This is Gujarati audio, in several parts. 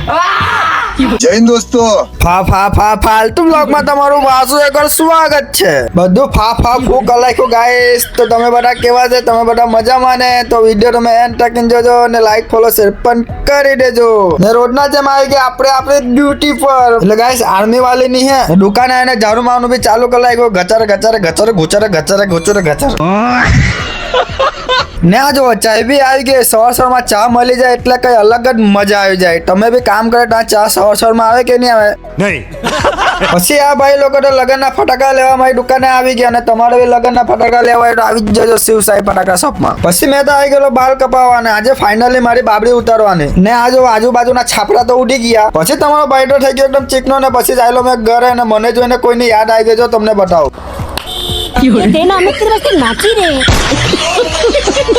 જય હિન્દ દોસ્તો. ફાલતુ બ્લોગમાં તમારું પાછું એકવાર સ્વાગત છે. બધું ફૂ કલાખ્યું ગાઈસ. તો તમે બધા કેવા છે? તમે બધા મજામાં ને? તો વિડીયો તમે એન્ડ તક જોજો અને લાઈક ફોલો શેર પણ કરી દેજો. ને રોજના જેમ આવી ગયા આપણે આપણી ડ્યુટી પર. એટલે ગાઈસ આર્મી વાળી ની હે દુકાને આવીને ઝાડુ મારવાનું બી ચાલુ કરી નાખ્યું. ગચર ને આ જો ચાય બી આવી ગઈ. સવારમાં ચા મળી જાય એટલે કઈ અલગ જ મજા આવી જાય. તમે બી કામ કરે તો ચા સવારમાં આવે કે નહીં આવે? નહીં. પછી આ ભાઈ લોકો તો લગનના ફટાકા લેવા મારી દુકાને આવી ગયા અને તમારે બી લગનના ફટાકા લેવા હોય તો આવી જ જજો શિવ સાઈ ફટાકા શોપમાં. પછી મેં તો આવી ગયેલો બાલ કપાવવાને. આજે ફાઇનલી મારી બાબડી ઉતારવાની. ને આ જો આજુબાજુના છાપરા તો ઉડી ગયા. પછી તમારો ભાઈ તો થઈ ગયો એકદમ ચીકનો ને પછી ચાલ્યો મેં ઘરે અને મને જોઈને કોઈને યાદ આવી ગયો. તમને બતાવું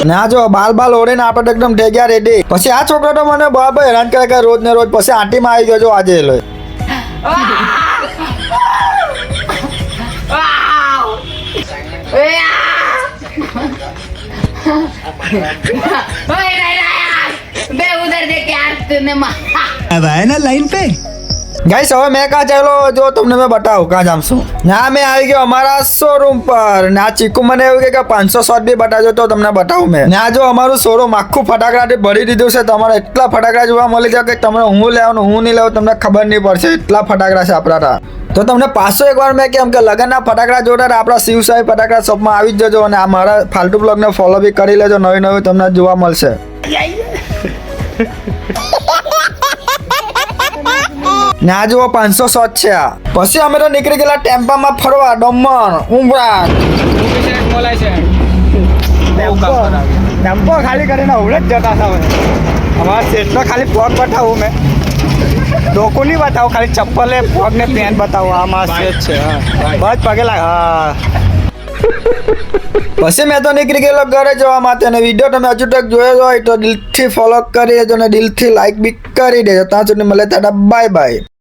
ને આ જો બાલ ઓળીને આપણે એકદમ ઢેગ્યા રેડી. પછી આ છોકરો તો મને બરાબર હેરાન કરે કે રોજ ને રોજ. પછી આંટીમાં આવી ગયો જો આજે એ લોય. अब आए ना लाइन पे. ગાઈસ હવે મેં કાં ચાલો જો તમને મેં બતાવું કાં જામ છું. ના મેં આવી ગયો અમારા શોરૂમ પર. ને આ ચીકુ મને એવું કે 500 શોટ બી બતાવજો તો તમને બતાવું મેં. ને આ જો અમારું શોરૂમ આખું ફટાકડાથી ભરી દીધું છે. તમારે એટલા ફટાકડા જોવા મળી જાય કે તમને હું લેવાનું હું નહીં લેવું તમને ખબર નહીં પડશે. એટલા ફટાકડા છે આપણા. તો તમને પાછો એકવાર મેં કેમ કે લગનના ફટાકડા જોતા આપણા શિવસાઈ ફટાકડા શોપમાં આવી જ જજો. અને આ મારા ફાલતુ બ્લોગને ફોલો બી કરી લેજો. નવી તમને જોવા મળશે. ને આ જુઓ 500 શોટ છે આ. પછી અમે તો નીકળી ગયેલા ટેમ્પામાં ફરવા દમણ ઉમરાટ. ટેમ્પો ખાલી કરીને ઉડે જ જતા હતા. અમારા સેટનો ખાલી પગ બતાવું મેં. ડોકું નહીં બતાવું ખાલી ચપ્પલ પગ ને પેન્ટ બતાવું. આ મારા સેટ છે બસ પગે લાગ. હા પછી મેં તો નીકળી ગયેલો ઘરે જવા માટે. અને વિડીયો તમે હજુ તક જોયો હોય તો દિલથી ફોલો કરી દેજો અને દિલથી લાઈક બી કરી દેજો. ત્યાં સુધી મળે તાડા બાય બાય.